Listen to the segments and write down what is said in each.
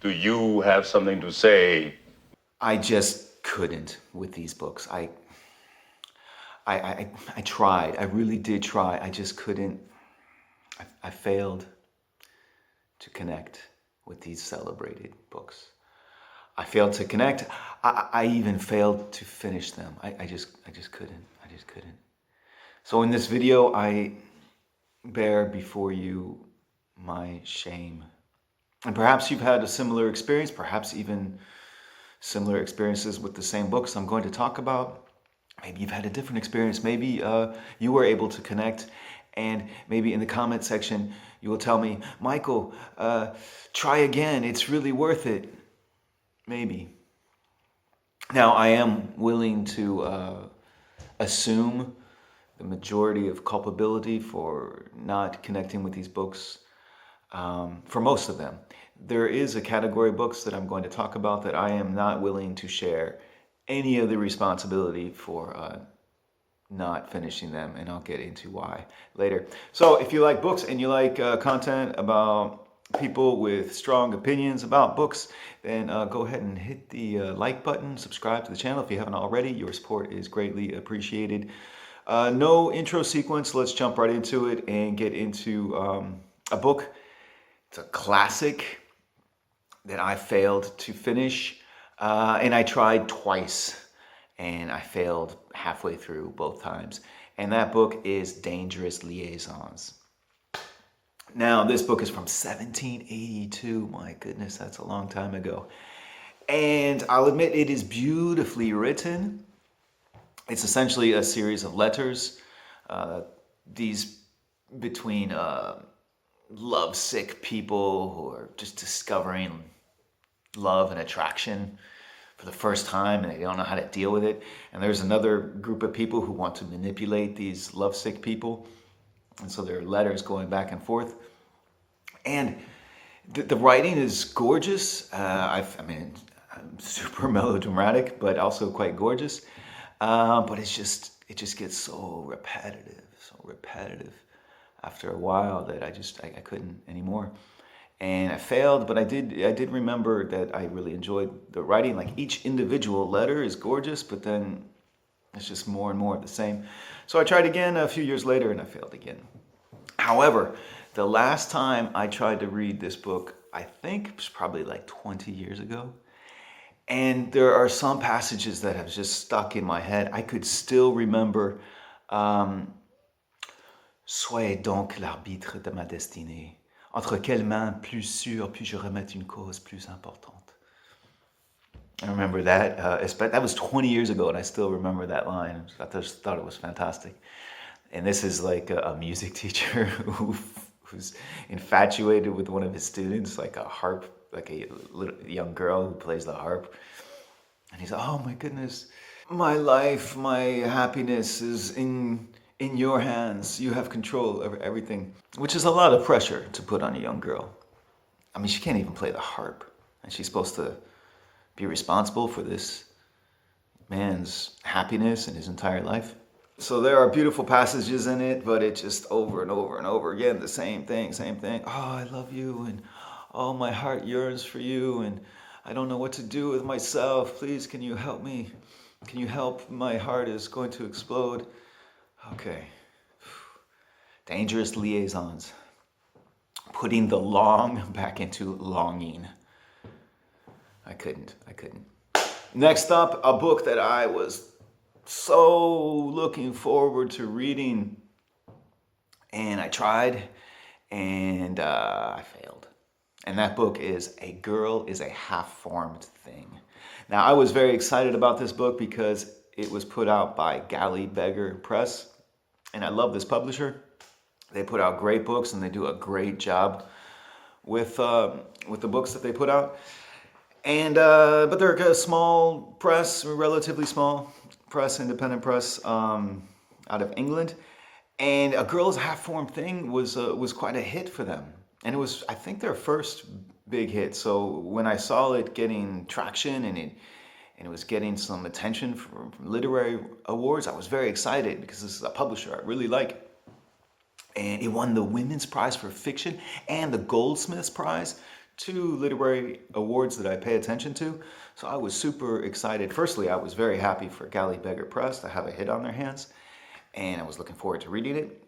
Do you have something to say? I just couldn't with these books. I tried. I really did try. I just couldn't. I failed to connect with these celebrated books. I failed to connect. I even failed to finish them. I just couldn't. I just couldn't. So in this video, I bear before you my shame. And perhaps you've had a similar experience, perhaps even similar experiences with the same books I'm going to talk about. Maybe you've had a different experience. Maybe you were able to connect. And maybe in the comment section, you will tell me, Michael, try again. It's really worth it. Maybe. Now, I am willing to assume the majority of culpability for not connecting with these books, for most of them. There is a category of books that I'm going to talk about that I am not willing to share any of the responsibility for not finishing them, and I'll get into why later. So if you like books and you like content about people with strong opinions about books, then go ahead and hit the like button, subscribe to the channel if you haven't already. Your support is greatly appreciated. No intro sequence, let's jump right into it and get into a book. It's a classic that I failed to finish, and I tried twice, and I failed halfway through both times. And that book is Dangerous Liaisons. Now, this book is from 1782. My goodness, that's a long time ago. And I'll admit it is beautifully written. It's essentially a series of letters, these between lovesick people who are just discovering love and attraction for the first time, and they don't know how to deal with it. And there's another group of people who want to manipulate these lovesick people. And so there are letters going back and forth. And the writing is gorgeous. I mean, super melodramatic, but also quite gorgeous. But it just gets so repetitive after a while that I couldn't anymore. And I failed, but I did remember that I really enjoyed the writing. Like, each individual letter is gorgeous, but then it's just more and more of the same. So I tried again a few years later and I failed again. However, the last time I tried to read this book, I think it was probably like 20 years ago. And there are some passages that have just stuck in my head. I could still remember, Soyez donc l'arbitre de ma destinée. Entre quelles mains plus sûres puis-je remettre une cause plus importante? I remember that. That was 20 years ago, and I still remember that line. I just thought it was fantastic. And this is like a music teacher who's infatuated with one of his students, like a harp, like a little young girl who plays the harp. And he's like, oh my goodness, my life, my happiness is in your hands. You have control over everything, which is a lot of pressure to put on a young girl. I mean, she can't even play the harp, and she's supposed to be responsible for this man's happiness in his entire life. So there are beautiful passages in it, but it just over and over and over again, the same thing. Oh, I love you, and oh, my heart yearns for you, and I don't know what to do with myself. Please, can you help me? Can you help? My heart is going to explode. Okay. Dangerous Liaisons. Putting the long back into longing. I couldn't. Next up, a book that I was so looking forward to reading, and I tried, and I failed. And that book is A Girl is a Half-Formed Thing. Now, I was very excited about this book because it was put out by Galley Beggar Press, and I love this publisher. They put out great books, and they do a great job with the books that they put out. And but they're a small press, relatively small press, independent press out of England. And A Girl is a Half-Formed Thing was quite a hit for them. And it was, I think, their first big hit. So when I saw it getting traction and it was getting some attention from literary awards, I was very excited because this is a publisher I really like. And it won the Women's Prize for Fiction and the Goldsmiths Prize, two literary awards that I pay attention to. So I was super excited. Firstly, I was very happy for Galley Beggar Press to have a hit on their hands, and I was looking forward to reading it.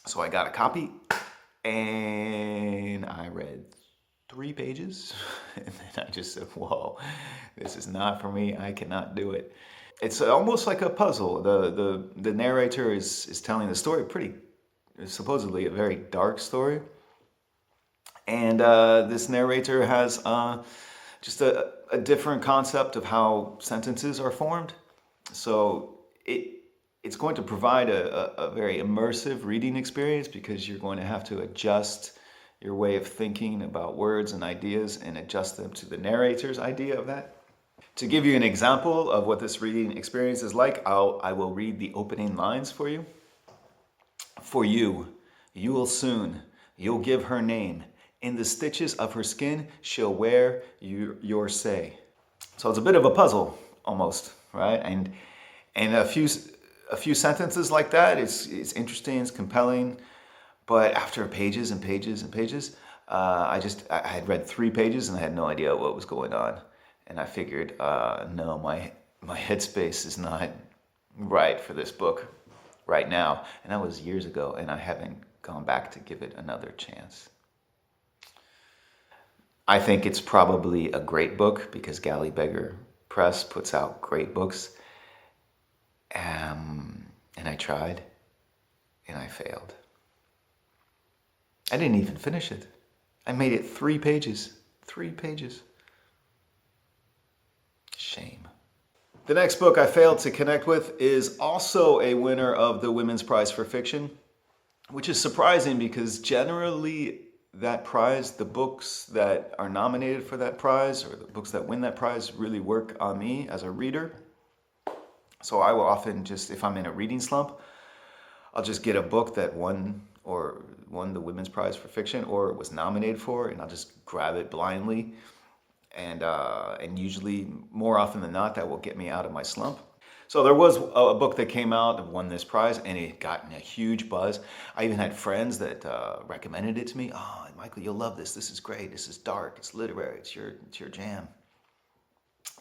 So I got a copy, and I read 3 pages, and then I just said, whoa, this is not for me. I cannot do it. It's almost like a puzzle. The narrator is telling the story, supposedly a very dark story. And this narrator has just a different concept of how sentences are formed. So it's going to provide a very immersive reading experience, because you're going to have to adjust your way of thinking about words and ideas and adjust them to the narrator's idea of that. To give you an example of what this reading experience is like, I will read the opening lines for you. For you will soon, you'll give her name. In the stitches of her skin, she'll wear your say. So it's a bit of a puzzle, almost, right? And a few sentences like that, it's interesting, it's compelling. But after pages and pages and pages, I had read 3 pages and I had no idea what was going on. And I figured, no, my headspace is not right for this book right now. And that was years ago, and I haven't gone back to give it another chance. I think it's probably a great book, because Galley Beggar Press puts out great books. And I tried, and I failed. I didn't even finish it. I made it 3 pages. 3 pages. Shame. The next book I failed to connect with is also a winner of the Women's Prize for Fiction, which is surprising, because generally that prize, the books that are nominated for that prize, or the books that win that prize, really work on me as a reader. So I will often just, if I'm in a reading slump, I'll just get a book that won the Women's Prize for Fiction, or was nominated for, and I'll just grab it blindly. And usually, more often than not, that will get me out of my slump. So there was a book that came out that won this prize, and it got a huge buzz. I even had friends that recommended it to me. Oh, Michael, you'll love this. This is great. This is dark. It's literary. It's your jam.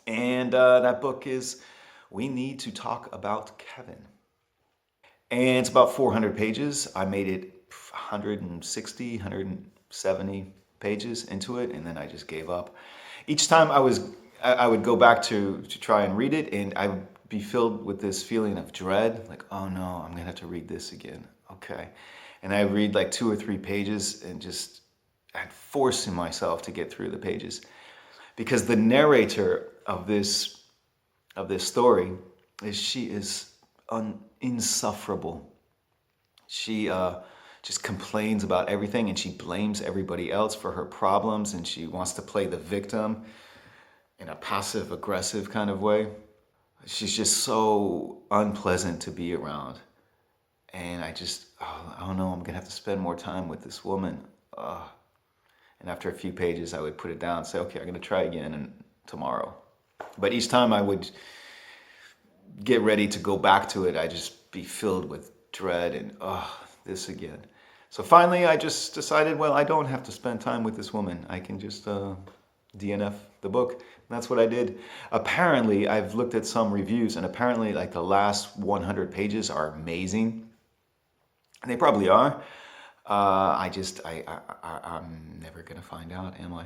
And that book is We Need to Talk About Kevin. And it's about 400 pages. I made it 160, 170 pages into it, and then I just gave up. Each time I would go back to try and read it, and I would be filled with this feeling of dread, like, oh no, I'm gonna have to read this again. Okay. And I read like 2 or 3 pages, and just forcing myself to get through the pages, because the narrator of this story she is insufferable. She just complains about everything, and she blames everybody else for her problems, and she wants to play the victim in a passive aggressive kind of way. She's just so unpleasant to be around. And I don't know, I'm gonna have to spend more time with this woman. And after a few pages, I would put it down and say, okay, I'm gonna try again tomorrow. But each time I would get ready to go back to it, I'd just be filled with dread and, this again. So finally, I just decided, well, I don't have to spend time with this woman. I can just DNF the book. And that's what I did. Apparently, I've looked at some reviews, and apparently like the last 100 pages are amazing. And they probably are. I'm never gonna find out, am I?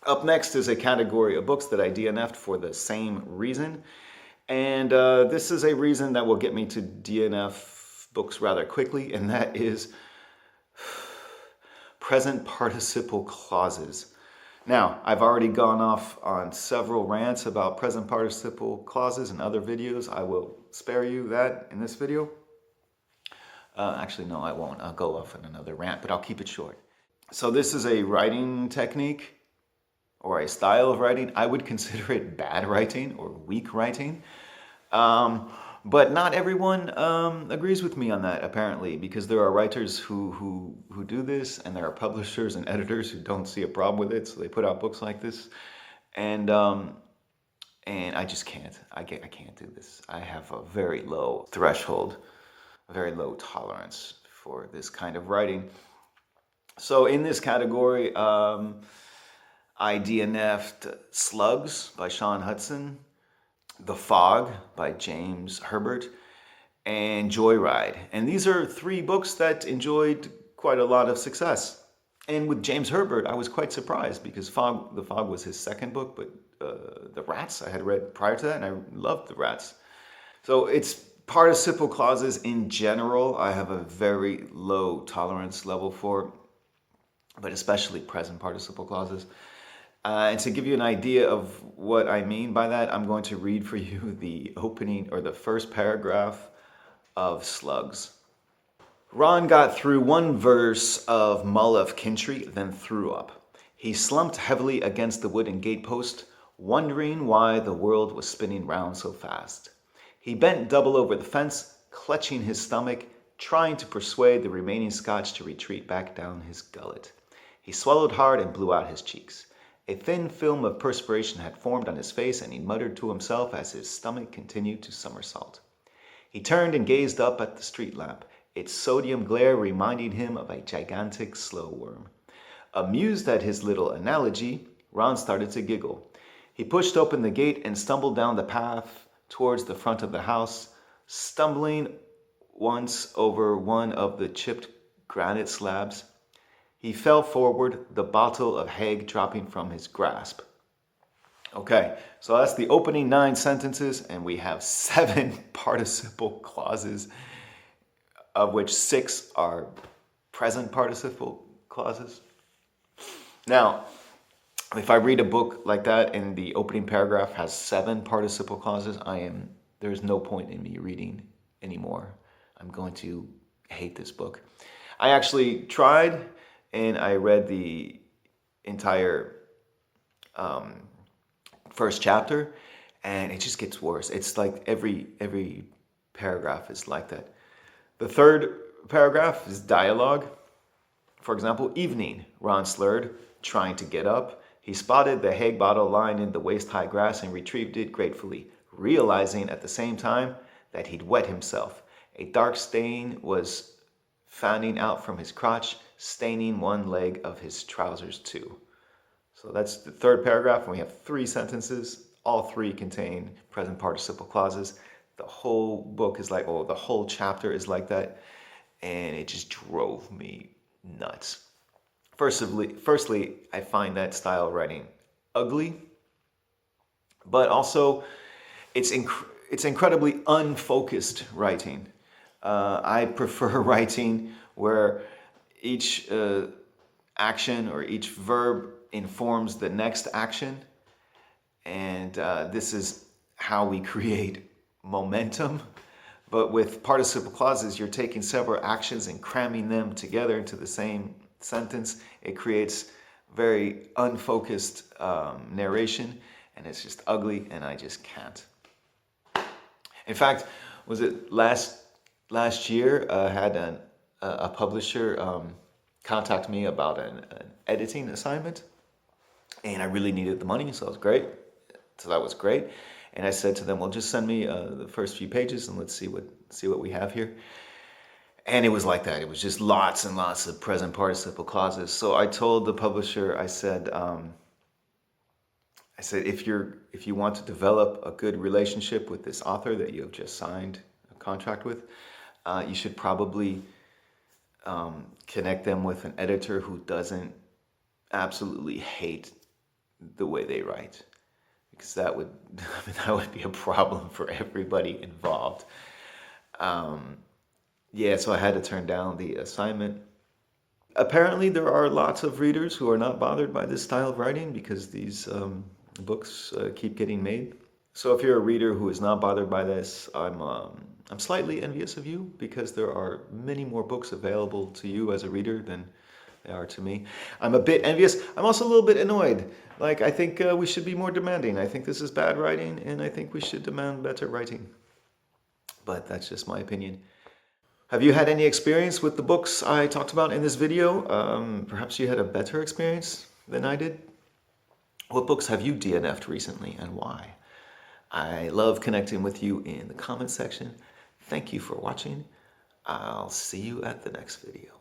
Up next is a category of books that I DNF'd for the same reason. And this is a reason that will get me to DNF books rather quickly, and that is present participle clauses. Now, I've already gone off on several rants about present participle clauses in other videos. I will spare you that in this video. Actually, no, I won't. I'll go off on another rant, but I'll keep it short. So this is a writing technique, or a style of writing. I would consider it bad writing or weak writing. But not everyone agrees with me on that, apparently, because there are writers who do this, and there are publishers and editors who don't see a problem with it, so they put out books like this. And I just can't. I can't do this. I have a very low threshold, a very low tolerance for this kind of writing. So in this category, I DNFed Slugs by Sean Hudson, The Fog by James Herbert, and Joyride. And these are three books that enjoyed quite a lot of success. And with James Herbert, I was quite surprised because The Fog was his second book, but The Rats I had read prior to that, and I loved The Rats. So it's participle clauses in general, I have a very low tolerance level for, but especially present participle clauses. And to give you an idea of what I mean by that, I'm going to read for you the opening or the first paragraph of Slugs. Ron got through one verse of Mull of Kintry, then threw up. He slumped heavily against the wooden gatepost, wondering why the world was spinning round so fast. He bent double over the fence, clutching his stomach, trying to persuade the remaining scotch to retreat back down his gullet. He swallowed hard and blew out his cheeks. A thin film of perspiration had formed on his face, and he muttered to himself as his stomach continued to somersault. He turned and gazed up at the street lamp, its sodium glare reminding him of a gigantic slow worm. Amused at his little analogy, Ron started to giggle. He pushed open the gate and stumbled down the path towards the front of the house, stumbling once over one of the chipped granite slabs. He fell forward, the bottle of Hague dropping from his grasp. Okay, so that's the opening 9 sentences, and we have 7 participle clauses, of which 6 are present participle clauses. Now, if I read a book like that and the opening paragraph has 7 participle clauses, there's no point in me reading anymore. I'm going to hate this book. I actually tried and I read the entire first chapter, and it just gets worse. It's like every paragraph is like that. The third paragraph is dialogue. For example, evening, Ron slurred, trying to get up. He spotted the Hague bottle lying in the waist-high grass and retrieved it gratefully, realizing at the same time that he'd wet himself. A dark stain was fanning out from his crotch, staining one leg of his trousers too. So that's the third paragraph, and we have 3 sentences. All 3 contain present participle clauses. The whole book is like, the whole chapter is like that, and it just drove me nuts. Firstly, I find that style of writing ugly, but also it's incredibly unfocused writing. I prefer writing where each action or each verb informs the next action, and this is how we create momentum. But with participle clauses, you're taking several actions and cramming them together into the same sentence. It creates very unfocused narration, and it's just ugly, and I just can't. In fact, was it last year, I had a publisher contact me about an editing assignment, and I really needed the money, so that was great. And I said to them, well, just send me the first few pages and let's see what we have here. And it was like that. It was just lots and lots of present participle clauses. So I told the publisher, I said, if you want to develop a good relationship with this author that you have just signed a contract with, you should probably connect them with an editor who doesn't absolutely hate the way they write, because that would be a problem for everybody involved. So I had to turn down the assignment. Apparently there are lots of readers who are not bothered by this style of writing because these books keep getting made. So if you're a reader who is not bothered by this, I'm slightly envious of you, because there are many more books available to you as a reader than they are to me. I'm a bit envious. I'm also a little bit annoyed. Like, I think we should be more demanding. I think this is bad writing, and I think we should demand better writing. But that's just my opinion. Have you had any experience with the books I talked about in this video? Perhaps you had a better experience than I did. What books have you DNF'd recently, and why? I love connecting with you in the comment section. Thank you for watching. I'll see you at the next video.